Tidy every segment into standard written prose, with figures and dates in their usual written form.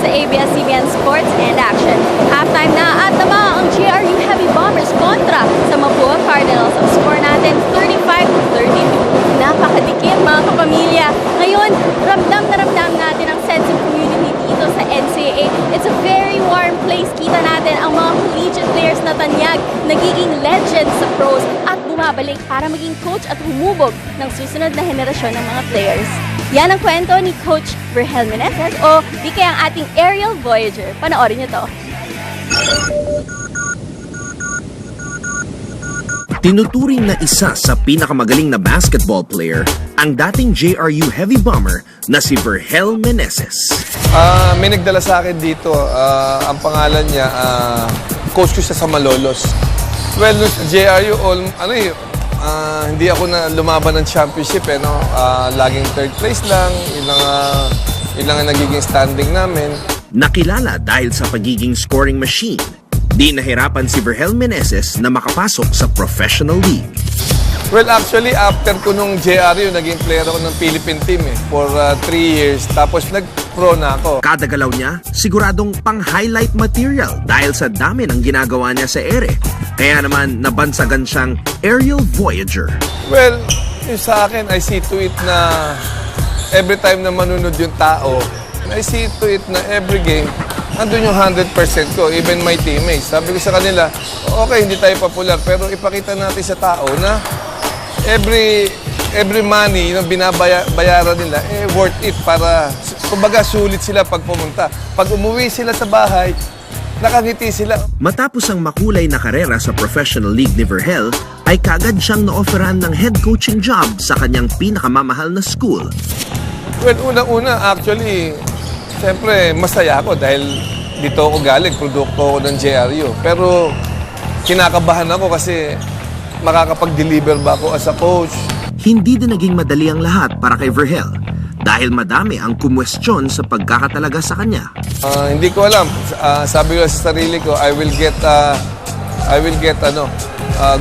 sa ABS-CBN Sports and Action. Halftime na at tama ang JRU Heavy Bombers kontra sa Mapua Cardinals. Ang score natin 35-32. Napakadikit mga kapamilya. Ngayon, ramdam na ramdam natin ang sense of community dito sa NCAA. It's a very warm place. Kita natin ang mga collegiate players na tanyag, nagiging legends sa pros at bumabalik para maging coach at humubog ng susunod na henerasyon ng mga players. Yan ang kwento ni Coach Virgel Meneses o di kaya ang ating aerial voyager. Panoorin niyo to. Tinuturing na isa sa pinakamagaling na basketball player ang dating JRU Heavy Bomber na si Virgel Meneses. May nagdala sa akin dito. Ang pangalan niya, coach ko siya sa Malolos. Well, sa JRU, hindi ako na lumaban ng championship. Laging third place lang. Yun lang ang nagiging standing namin. Nakilala dahil sa pagiging scoring machine. Di nahirapan si Virgel Meneses na makapasok sa professional league. Well, actually, after ko nung JRU, naging player ako ng Philippine team for 3 years. Tapos nag-pro na ako. Kada galaw niya, siguradong pang-highlight material dahil sa dami ng ginagawa niya sa ere. Kaya naman, nabansagan siyang aerial voyager. Well, yung sa akin, I see to it na every time na manunod yung tao, I see to it na every game, andun yung 100% ko, even my teammates. Sabi ko sa kanila, okay, hindi tayo popular, pero ipakita natin sa tao na every money yung binabayaran nila, worth it para, kumbaga, sulit sila pag pumunta. Pag umuwi sila sa bahay, nakangiti sila. Matapos ang makulay na karera sa professional league ni Virgel, ay kagad siyang na-offeran ng head coaching job sa kanyang pinakamamahal na school. Well, unang-una, actually, siyempre, masaya ako dahil dito ako galing, produkto ako ng JRU. Pero kinakabahan ako kasi makakapag-deliver ba ako as a coach. Hindi din naging madali ang lahat para kay Virgel dahil madami ang kumwestiyon sa pagkakatalaga sa kanya. Hindi ko alam. Sabi ko sa sarili ko, I will get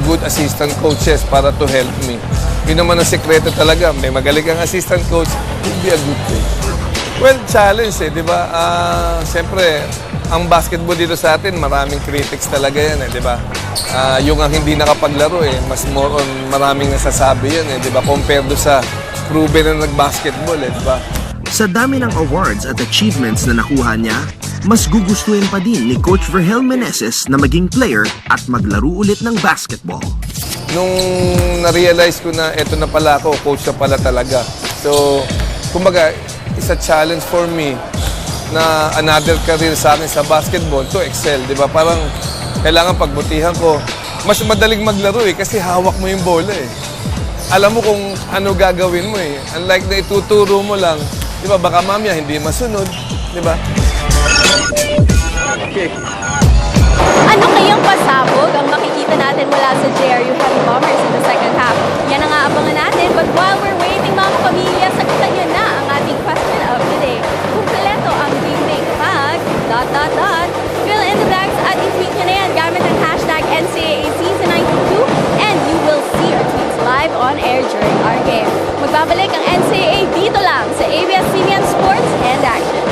good assistant coaches para to help me. Yun naman ang sekreto talaga. May magaling kang assistant coach, will be a good coach. Well, challenge di ba? Siyempre, ang basketball dito sa atin, maraming critics talaga yan di ba? Yung ang hindi nakapaglaro mas more on maraming nasasabi yan di ba? Compared do sa proven na nag-basketball di ba? Sa dami ng awards at achievements na nakuha niya, mas gugustuhin pa din ni Coach Virgel Meneses na maging player at maglaro ulit ng basketball. Nung na-realize ko na eto na pala ako, coach na pala talaga. So, kumbaga, it's a challenge for me na another career sa akin sa basketball to excel, di ba? Parang kailangan pagbutihan ko. Mas madaling maglaro kasi hawak mo yung bola Alam mo kung ano gagawin mo Unlike na ituturo mo lang, di ba? Baka mamaya hindi masunod, di ba? Okay. Ano kayang pasabog ang makikita natin mula sa JRU Heavy Bombers in the second half? Yan ang aabangan natin. But while we're waiting, mga kapamilya, sagutan niyo na ang ating question of the day. Kumpleto ang big bag, ... Fill in the blanks at i-tweet nyo na yan gamit ang hashtag NCAA Season 92 and you will see our tweets live on air during our game. Magbabalik ang NCAA dito lang sa ABS-CBN Sports and Action.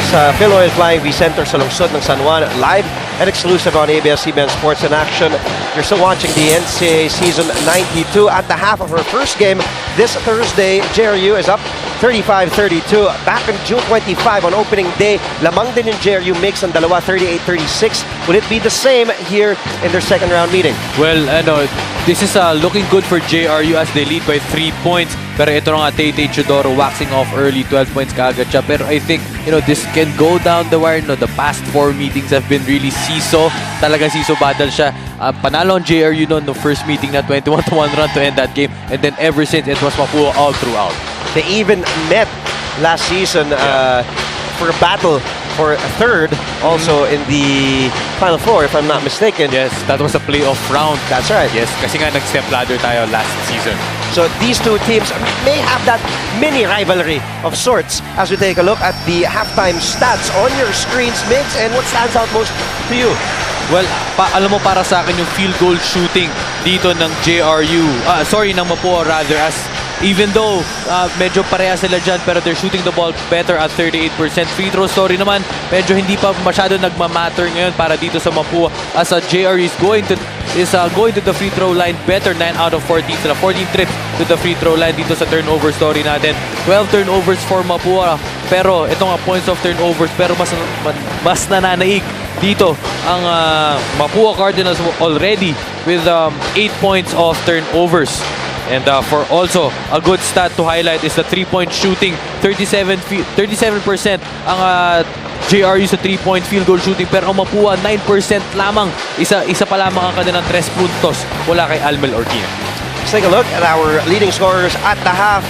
Sa Filoil Flying V Center sa lungsod ng San Juan, live and exclusive on ABS-CBN Sports in Action. You're still watching the NCAA Season 92 at the half of her first game this Thursday. JRU is up 35-32. Back on June 25 on opening day, lamang din yung JRU mix ang dalawa 38-36. Will it be the same here in their second round meeting? Well, this is looking good for JRU as they lead by 3 points. Pero ito nga, Tate Chudoro waxing off early, 12 points kaagad siya. Pero I think, this can go down the wire. The past 4 meetings have been really siso. Talaga siso battle siya. Panalo ang JRU no first meeting na 21-1 run to end that game. And then ever since, it was Mapua all throughout. They even met last season for a battle for a third, also in the Final Four, if I'm not mistaken. Yes, that was a playoff round. That's right. Yes, kasi nga nag-step ladder tayo last season. So these two teams may have that mini rivalry of sorts as we take a look at the halftime stats on your screens, Migs, and what stands out most to you? Well, alam mo, para sa akin yung field goal shooting dito ng JRU, ng Mapua rather, as even though medyo pareha sila dyan, pero they're shooting the ball better at 38%. Free throw story naman, medyo hindi pa masyado nagmamatter ngayon para dito sa Mapua, as JRU is going to the free throw line better, 9 out of 14 sila, 14 trips to the free throw line. Dito sa turnover story natin, 12 turnovers for Mapua, pero ito nga points of turnovers, pero mas nananaig dito ang Mapua Cardinals already with 8 points of turnovers. And for also a good stat to highlight is the 3-point shooting. 37% ang JRU sa 3-point field goal shooting, pero ang Mapua 9% lamang. Isa pa lamang ang kanilang 3 puntos mula kay Almel Orquina. Let's take a look at our leading scorers at the half.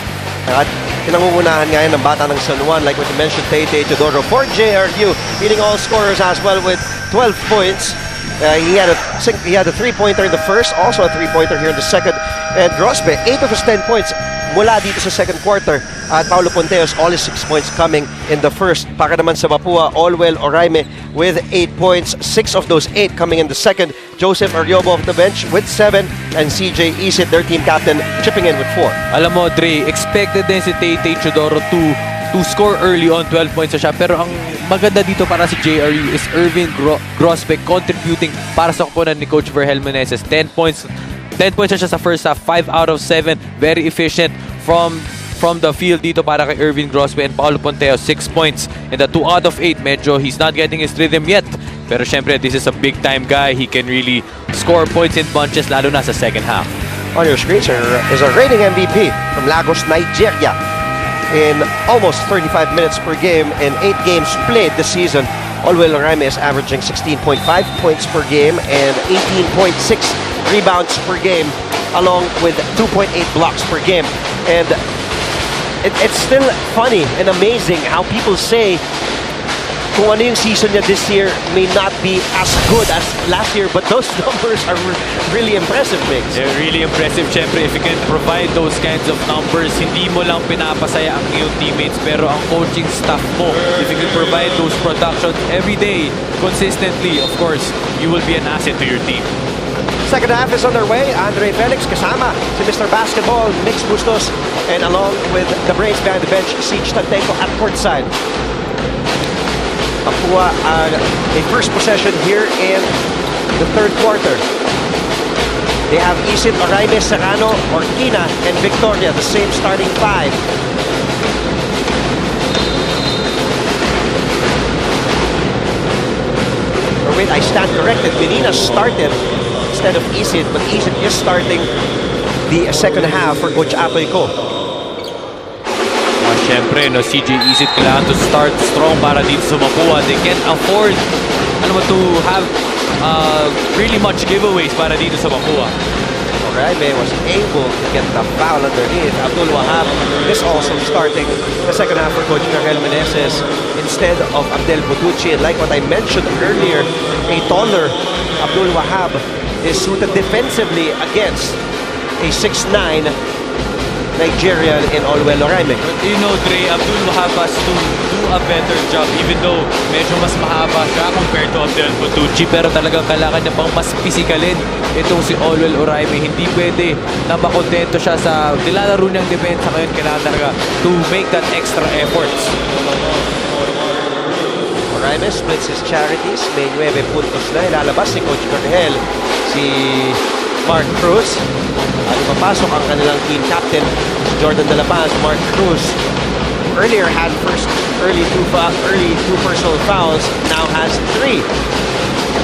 At pinangungunahan ngayon ng bata ng San Juan, like what you mentioned, Tete Teodoro for JRU, leading all scorers as well with 12 points. He had a 3-pointer in the first, also a 3-pointer here in the second. And Rosbe, 8 of his 10 points mula dito sa second quarter. At Paulo Ponteos, all his 6 points coming in the first. Para naman sa Mapua, Olwell Oraime with 8 points, 6 of those 8 coming in the second. Joseph Ariobo off the bench with 7, and CJ Isit, their team captain, chipping in with 4. Alam mo, Dre, expected din si Tete Teodoro to score early on, 12 points na siya. Pero ang maganda dito para si JRU is Irvin Grosbeck contributing para sa kupunan ni Coach Verhel Meneses. 10 points na siya sa first half, 5 out of 7. Very efficient from the field dito para kay Irvin Grosbeck, and Paulo Ponteo, 6 points. And the 2 out of 8, medyo he's not getting his rhythm yet. Pero syempre, this is a big-time guy. He can really score points in bunches, lalo na sa second half. On your screen, sir, is a reigning MVP from Lagos, Nigeria. In almost 35 minutes per game in 8 games played this season, Olwell Oraime is averaging 16.5 points per game and 18.6 rebounds per game, along with 2.8 blocks per game. And it's still funny and amazing how people say kung ano yung season niya this year may not be as good as last year, but those numbers are really impressive, Migs. They're really impressive. Siyempre, if you can provide those kinds of numbers, hindi mo lang pinapasaya ang iyong teammates, pero ang coaching staff mo, if you can provide those productions every day, consistently, of course, you will be an asset to your team. Second half is underway. Andre Felix kasama si Mr. Basketball, Mix Bustos, and along with the brains behind the bench, Siege Tanteco at courtside. Mapua a first possession here in the third quarter. They have Isit, Oraime, Serrano, Orquina, and Victoria, the same starting 5. Or wait, I stand corrected. Menina started instead of Isit, but Isit is starting the second half for Coach Apoy Ko. Siyempre, CJ Isit kailangan to start strong para dito sa Mapua. They can't afford to have really much giveaways para dito sa Mapua. Oraime was able to get the foul underneath. Abdul Wahab is also starting the second half for Coach Verhel Meneses instead of Abdel Botucci. And like what I mentioned earlier, a taller Abdul Wahab is suited defensively against a 6'9" Nigerian in Olwell Oraime. You know, Dre, Abdul Wahab has to do a better job even though medyo mas mahaba siya compared to Abdel Botucci, pero talagang kailangan niya pang mas pisikalin itong si Olwell Oraime. Hindi pwede na makontento siya sa nilalaro niyang depensa ngayon. Kailangan talaga to make that extra efforts. Oraime splits his charities. May 9 puntos na. Ilalabas si Coach Verhel, si Mark Cruz. At papasok ang kanilang team captain, si Jordan De La Paz. Mark Cruz earlier had early two personal fouls, now has 3.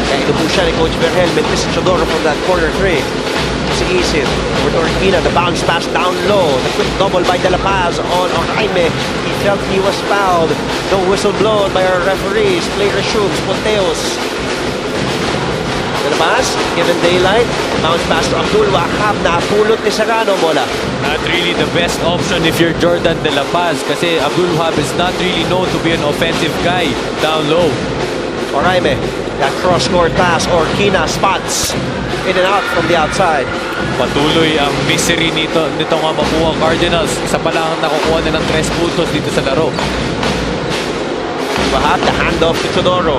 Kaya inupo siya ni Coach Verhel. Mentis Chodoro from that corner 3. Si Isit with Orquina, the bounce pass down low, the quick double by De La Paz on Oraime. He felt he was fouled. No whistle blown by our referees. Play resumes. Ponteos Labas, given daylight. Bounce pass to Abdul Wahab. Napulot ni Serrano bola. Not really the best option if you're Jordan De La Paz kasi Abdul Wahab is not really known to be an offensive guy down low. Oraime, that cross-court pass. Orquina spots. In and out from the outside. Patuloy ang misery nito nga Mapua Cardinals. Isa pa lang ang nakukuha nilang 3 puntos dito sa laro. Wahab, the handoff to Chodoro.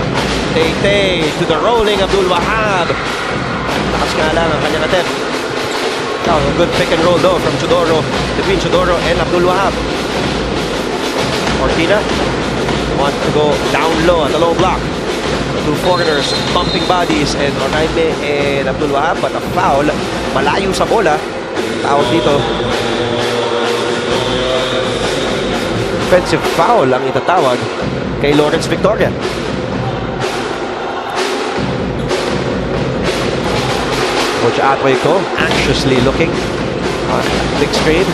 Tay to the rolling Abdul Wahab. Lakas nga lang ang kanyang attempt. Now, a good pick and roll though from Chodoro, between Chodoro and Abdul Wahab. Orquina wants to go down low at the low block. The two foreigners pumping bodies and Oraime and Abdul Wahab, but a foul. Malayo sa bola. Tawag dito. Offensive foul ang itatawag kay Lawrence Victoria. Coach Atwayko anxiously looking on big screen.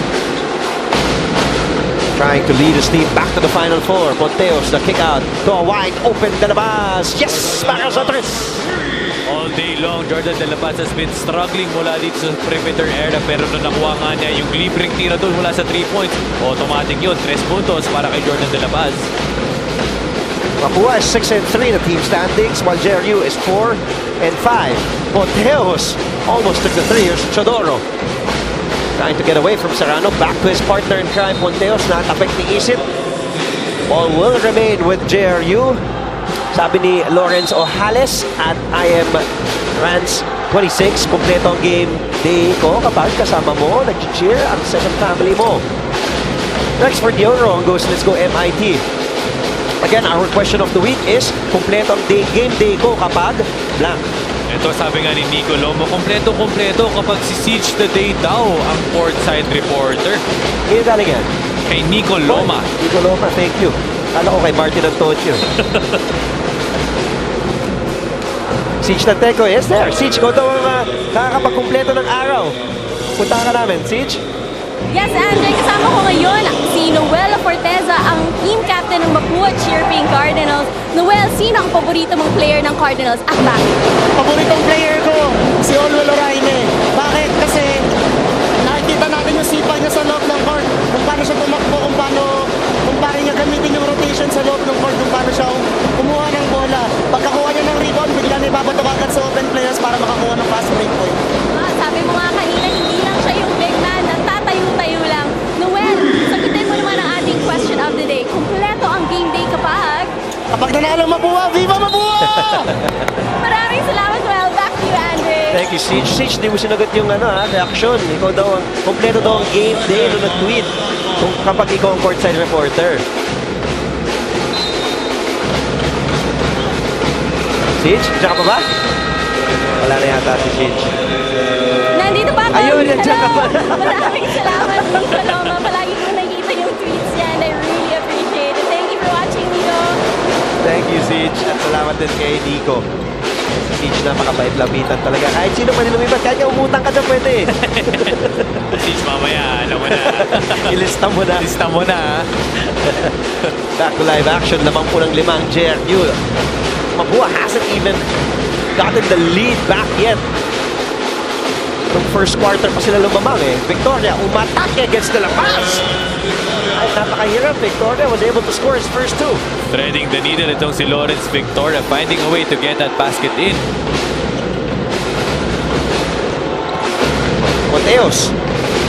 Trying to lead his team back to the Final Four. Ponteos, the kick out to a wide open De La Paz. Yes! Para sa tres! All day long, Jordan De La Paz has been struggling mula dito sa perimeter area pero nung nakuha nga niya yung libreng tira doon mula sa 3 points, automatic yun, 3 puntos para kay Jordan De La Paz. Mapua is 6-3 the team standings, while JRU is 4-5. Ponteos almost took the 3. Here's Chodoro. Trying to get away from Serrano. Back to his partner in crime, Ponteos. Not affecting Isip. Ball will remain with JRU. Sabi ni Lawrence Ojales at I am Rans 26. Kompleto ang game day ko kapag kasama mo, nag-cheer ang second family mo. Next for Dioro goes Let's Go MIT. Again, our question of the week is, kompleto ang game day ko kapag blank. Ito sabi nga ni Nico Lomo, kompleto kapag si Siege the Day daw ang courtside reporter. Kaya galing yan? Kay Nico Loma. Nico Loma, thank you. Kala ko kay Martin Antonio. Siege Tanteco is there. Siege, kung ito ang nakakapagkumpleto ng araw. Punta ka namin, Siege. Yes, Andre, kasama ko ngayon si Noel Forteza, ang team captain ng Mapua Cheerping Cardinals. Noel, sino ang paborito mong player ng Cardinals at bakit? Paboritong player ko, si Olwell Oraime. Bakit? Kasi nakikita natin yung sipag niya sa loob ng court, kung paano siya tumakbo, kung paano niya gamitin yung rotation sa loob ng court, kung paano siya kumuha ng bola. Pagkakuha niya ng rebound, bigla na ibabato agad sa open players para makakuha ng fast break point. Sabi mo nga kanina, hindi lang siya yung big man na tatayo-tayo lang. Noel, sagutin mo naman ang ating question of the day. Kumpleto ang game day kapag... Kapag nanalo Mapua, viva Mapua! Maraming salamat, Noel. Back to you, Andre. Thank you, Siege. Siege, di mo sinagot yung reaction. Ikaw daw, kompleto daw ang game day nung nag-tweet. Kung kapag ikaw ang courtside reporter. Siege, diyan ka pa ba? Wala na yata si Siege. Nandito pa ako. Ayun, nandiyan ka pa. Maraming salamat, Nico Loma. Palagi ko nakikita yung tweets niya and I really appreciate it. Thank you for watching, Nico. Thank you, Siege. At salamat din kay Nico. Siege na makabait-lapitan talaga. Kahit sino pa din lumipat, kahit yung umutang ka dyan pwede. Siege, mamaya, alam mo na. Ilista mo na. Lista mo na. Back to live action. Lamang po ng 5 ang JRU. Mapua hasn't even gotten the lead back yet. Nung first quarter pa sila lumamang eh. Victoria umatake against De La Paz. Ay, napakahirap. Victoria was able to score his first 2. Threading the needle itong si Lawrence Victoria, finding a way to get that basket in. Ponteos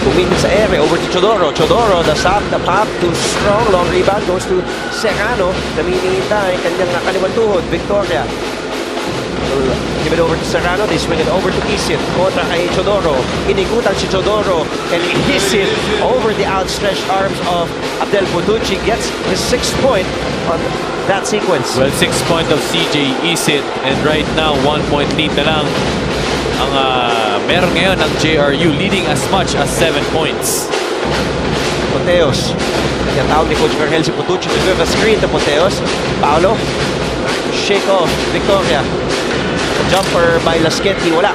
bumingin sa ere over to Chodoro. Chodoro, the stop, the pop, too strong. Long rebound goes to Serrano. Naminihintay kanyang kaliwang tuhod. Victoria give it over to Serrano. They swing it over to Isit. Kontra kay Chodoro. Inigutan si Chodoro. And Isit over the outstretched arms of Abdel Putucci gets his 6th point on that sequence. Well, 6 point of CJ Isit and right now 1 point lead na lang ang meron ngayon ng JRU, leading as much as 7 points. Ponteos. Yung tawag ni Coach Vergel si Putucci to give a screen to Ponteos. Paolo. Shake off. Victoria. Jumper by Lasqueti, wala.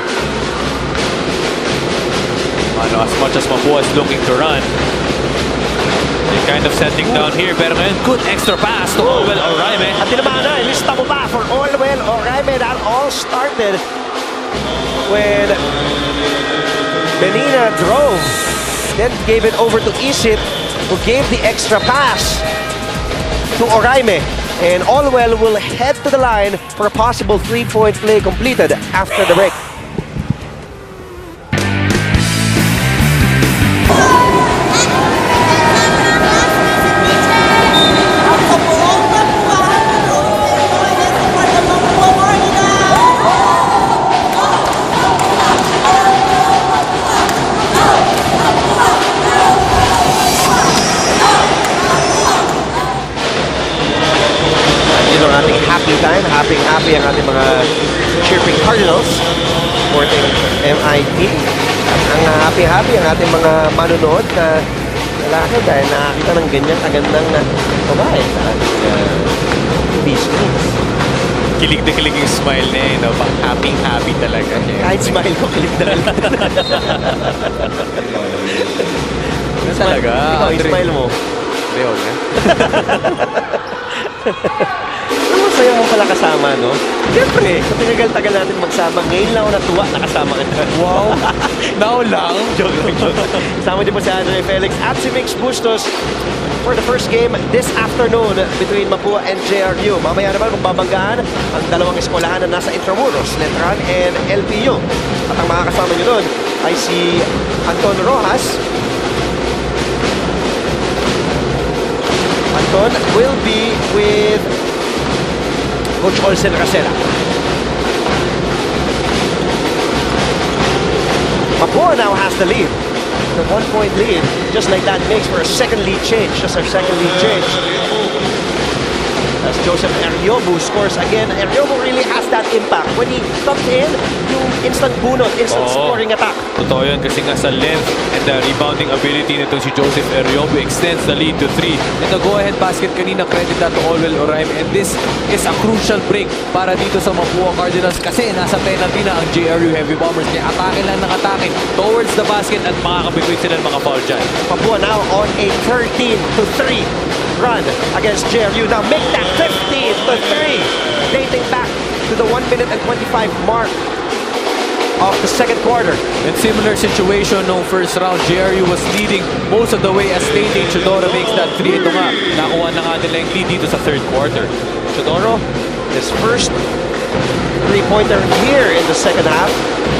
As much as Mapua is looking to run, they're kind of settling down here. Pero ngayon, good extra pass to Olwell Oraime. At tinamaan na, ilista mo ba for Olwell Oraime. That all started when Benina drove, then gave it over to Isit, who gave the extra pass to Oraime. And Allwell will head to the line for a possible 3-point play completed after the break. Happy ang ating mga chirping Cardinals supporting MIT. At ang happy ang ating mga manonood na lalaki dahil nakakita ng ganyan kagandang babae sa ating TV screens. Kilig na kilig yung smile niya, no? Happy talaga. Kahit smile ko, kilig na kilig. Talaga? Ikaw, yung smile mo. Leon, eh? Masaya mo pala kasama, no? Siyempre, sa tinagal-tagal natin magsama, ngayon lang ako natuwa nakasama ka. Wow! Now lang? Joke. Kasama din po si Andre Felix at si Mix Bustos for the first game this afternoon between Mapua and JRU. Mamaya naman magbabanggaan ang dalawang eskolahan na nasa Intramuros, Letran and LPU. At ang makakasama nyo doon ay si Anton Rojas. Anton will be with Coach Olsen Racela. Mapua now has the lead. The 1-point lead. Just like that makes for a second lead change. Just our second lead change. As Joseph Eriobu scores again. Eriobu really has that impact. When he comes in, yung instant bunot, instant scoring attack. Totoo yun kasi nga sa length and the rebounding ability nitong si Joseph Eriobu extends the lead to 3. And the go-ahead basket kanina, credit that to Allwell Oraime. And this is a crucial break para dito sa Mapua Cardinals kasi nasa penalty na ang JRU Heavy Bombers. Kaya atake lang ng atake towards the basket at makakabigay sila ng mga foul dyan. Mapua now on a 13-3 run against JRU. Now make that 15-3, dating back to the 1 minute and 25 mark of the second quarter. In similar situation nung first round, JRU was leading most of the way as Tate Chodoro makes that 3. Ito nga, nakuha na nga nila yung lead dito sa third quarter. Chodoro, his first three-pointer here in the second half.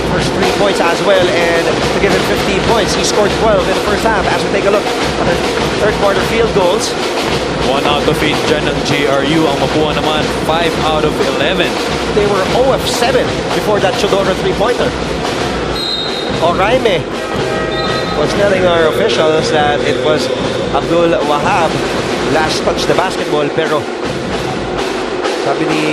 First 3 points as well, and to give him 15 points, he scored 12 in the first half. As we take a look at the third quarter field goals. 1 out of 8 dyan ng JRU. Ang Mapua naman, 5 out of 11. They were 0 of 7 before that Chodoro three-pointer. Oraime was telling our officials that it was Abdul Wahab last touched the basketball, pero sabi ni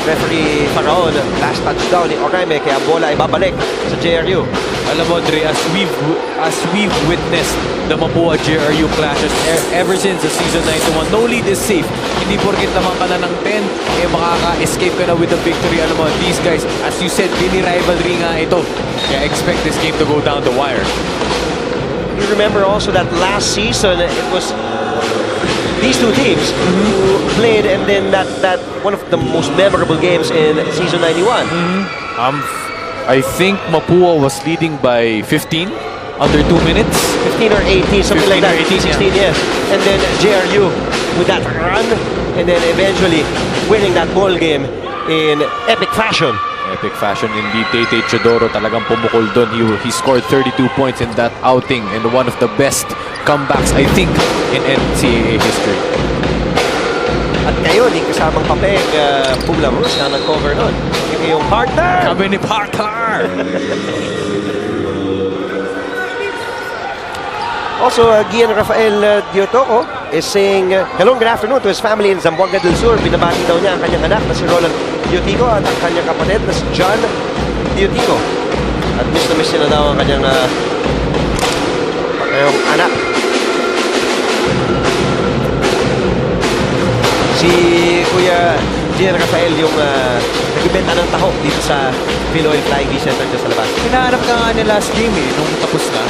referee Faraon, last touchdown ni Oraime, kaya bola ay babalik sa JRU. Alam mo, Dre, as we've witnessed the Mapua JRU clashes ever since the season 91, no lead is safe. Hindi porkit naman ka na ng 10, eh makaka-escape ka na with the victory. Alam mo, these guys, as you said, mini-rivalry nga ito. Kaya expect this game to go down the wire. You remember also that last season, it was these two teams who played, and then that one of the most memorable games in season 91. I think Mapua was leading by 15 under 2 minutes. 15 or 18, something 15 like that. or 18, 16, yes. And then JRU with that run, and then eventually winning that ball game in epic fashion. Epic fashion indeed. Tate Chodoro talagang pumukol doon. He scored 32 points in that outing and one of the best comebacks, I think, in NCAA history. At ngayon, yung kasamang papeg, Pumlamus na nag-cover nun. Yung partner! Kami ni partner! Also, Gian Rafael Diotoco is saying hello, good afternoon to his family in Zamboanga del Sur. Binabati daw niya ang kanyang anak na si Roland Diotico at ang kanyang kapatid na si John Diotico. At miss na miss niya na daw ang kanyang anak. Si Kuya Gian Rafael yung nagbibenta ng taho dito sa Filoil Flying Center dyan sa labas. Hinahanap ka nga niya last game nung tapos na.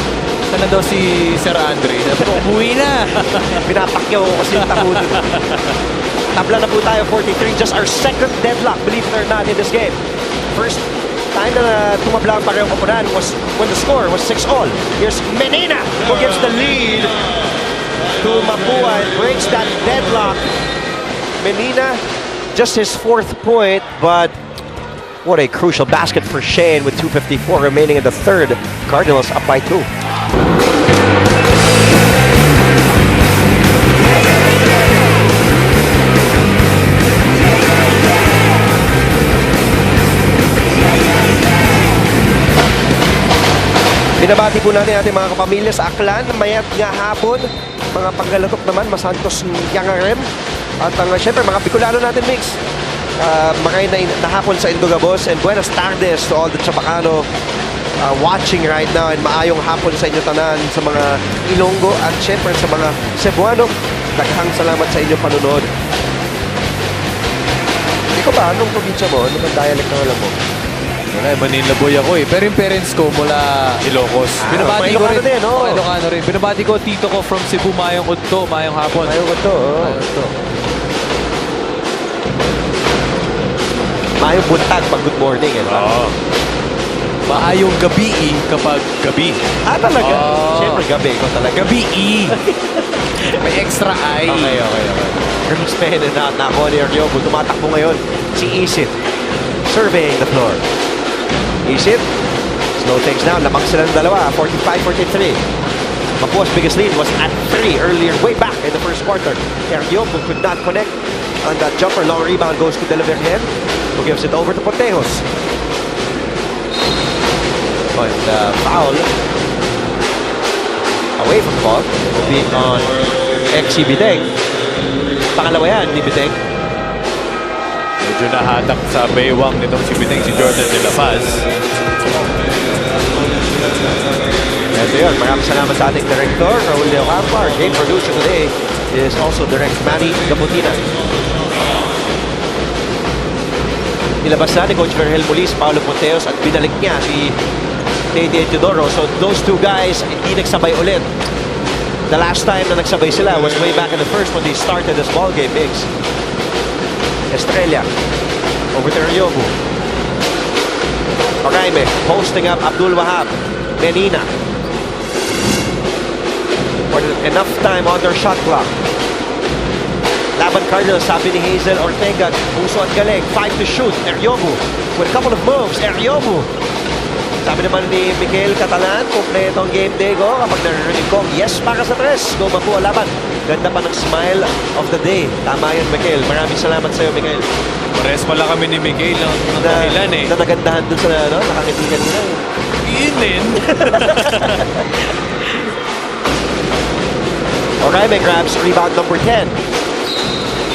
Sana daw si Sir Andre. Sabi ko, umuwi na. Pinapakyaw ko kasi yung taho dun. Tabla na po tayo, 43. Just our second deadlock, believe it or not, in this game. First Time na tumabla ang parehong koponan was when the score was 6-all. Here's Menina who gives the lead to Mapua and breaks that deadlock. Menina, just his 4th point, but what a crucial basket for Shane with 2:54 remaining in the third. Cardinals up by 2. Binabati po natin ating mga kapamilya sa Aklan, mayat nga hapon, mga Panggalatok naman, Masantos Yangarem, at syempre mga Bicolano natin mix. Makay na hapon sa Indogabos, and buenas tardes to all the Chabacano watching right now, and maayong hapon sa inyo tanan, sa mga Ilonggo at syempre sa mga Cebuano. Daghang salamat sa inyong panunod. Hindi ko ba, anong probinsya mo? Ano bang dialect na alam mo? Wala, Manila boy ako eh. Pero yung parents ko mula Ilocos. Binabati ko rin. Din, no? Ilocano rin. Binabati ko tito ko from Cebu, Mayong Udto, Mayong Hapon. Mayong Udto, oh. Mayong Udto. Mayong buntag pag good morning, eh. Oo. Maayong gabi kapag gabi. Talaga? Oh. Siyempre, gabi ko talaga. Gabi May extra I. Okay. Girls men and na ako ni Ariobo. Tumatakbo ngayon si Isit. Surveying the floor. Isit. Slow things down. Lamang sila ng dalawa. 45-43. Mapua's biggest lead was at 3 earlier, way back in the first quarter. Ariobo could not connect on that jumper. Long rebound goes to De La Virgen, who gives it over to Pontejos. And foul away from the ball will be on XC Biteng. Pangalawa yan ni Biteng. Medyo nahatak sa baywang nitong si Biteng, si Jordan de la Paz. Ito yun. Maraming salamat sa ating director, Raul Leo Campa. Our game producer today is also Direct Manny Gabutina. Nilabas na ni Coach Vergel Mulis, Paolo Ponteos, at binalik niya si Tate Teodoro. So those two guys hindi nagsabay ulit. The last time na nagsabay sila was way back in the first when they started this ball game, Biggs. Estrella over to Ariobu. Oraime posting up Abdul Wahab. Menina. Enough time on their shot clock. Laban Cardinals, sabi ni Hazel Ortega, puso at galing, 5 to shoot. Ariobu with a couple of moves. Ariobu. Sabi naman ni Miguel Catalan, kompleto ang game day ko kapag naririnig ko, yes para sa 3. Go Mapua laban. Ganda pa ng smile of the day. Tama yun, Miguel. Maraming salamat sa iyo, Miguel. Pares pala kami ni Miguel ng dahilan eh. Na nagandahan dun sa nakangiti kanina. Inin! Oraime grabs rebound number 10.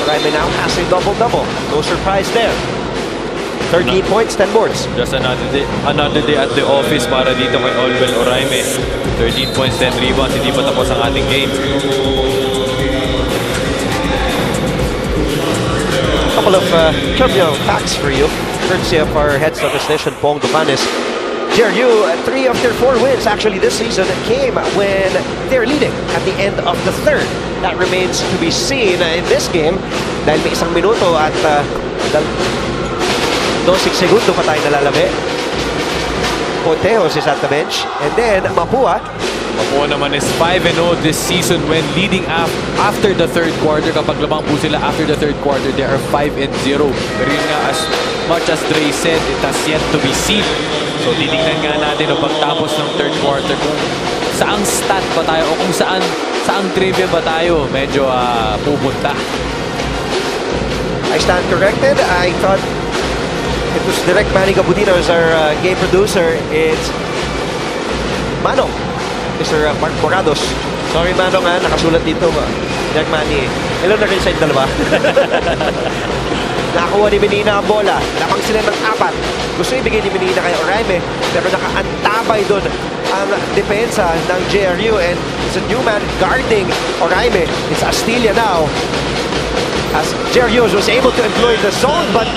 Oraime now has a double-double. No surprise there. 13 points, 10 boards. Just another day at the office para dito kay Olwell Oraime. 13 points, 10 rebounds. Hindi pa tapos ang ating game. Couple of trivial facts for you, courtesy of our head statistician, Pong Ducanes. JRU, 3 of their 4 wins actually this season came when they're leading at the end of the third. That remains to be seen in this game dahil may isang minuto at 12 segundo pa tayo nalalabi. Pontejos is at the bench. And then Mapua. Mapua naman is 5-0 this season when leading after the third quarter. Kapag lamang po sila after the third quarter, they are 5-0. Pero yun nga, as much as Dre said, it has yet to be seen. So titignan nga natin o pagtapos ng third quarter kung saang stat ba tayo o kung saang trivia ba tayo medyo pupunta. I stand corrected. I thought it was Direct Manny Gabutina as our game producer. It's Manong, Mr. Mark Morados. Sorry Manong nakasulat dito Direct Manny. Hello na rin sa inyo dalawa. Nakakuha ni Menina ang bola. Lamang sila ng 4. Gusto ibigay ni Menina kay Oraime, pero nakaantabay doon ang depensa ng JRU, and it's a new man guarding Oraime. It's Astilla now. As JRU was able to employ the zone, but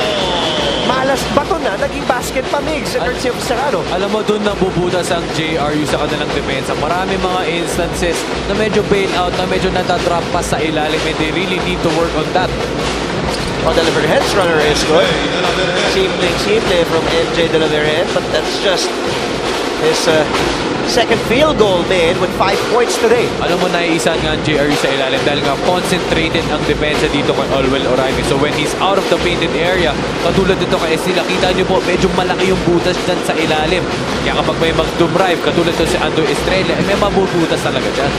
malas bato na, naging basket pa, Migs, courtesy of Serrano. Alam mo, doon nabubutas ang JRU sa kanilang depensa. Marami mga instances na medyo bail out, na medyo natadrop pa sa ilalim, and they really need to work on that. On the delivered heads runner is good. Simple from NJ De La Virgen, but that's just his second field goal made with 5 points today. Alam mo, naiisan nga ang JRU sa ilalim dahil nga concentrated ang depensa dito kay Olwell Oraime. So when he's out of the painted area, katulad dito kay Estila, kita nyo po, medyo malaki yung butas dyan sa ilalim. Kaya kapag may mag-drive, katulad to si Andoy Estrella, may mabubutas talaga dyan.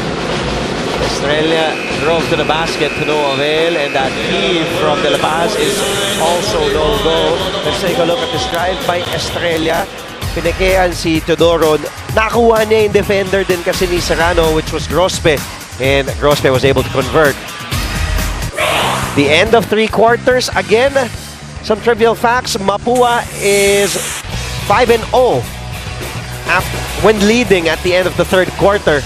Estrella drove to the basket to no avail, and that heave from De La Paz is also no go. Let's take a look at this drive by Estrella. Pinikean si Teodoro. Nakuha niya yung defender din kasi ni Serrano, which was Grospe, and Grospe was able to convert. The end of 3 quarters. Again, some trivial facts. Mapua is 5-0 when leading at the end of the 3rd quarter.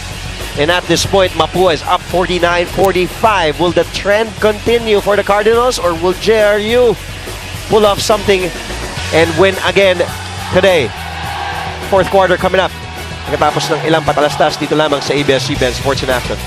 And at this point, Mapua is up 49-45. Will the trend continue for the Cardinals, or will JRU pull off something and win again today? 4th quarter coming up. Pagkatapos ng ilang patalastas dito lamang sa ABS-CBN Sports in Action.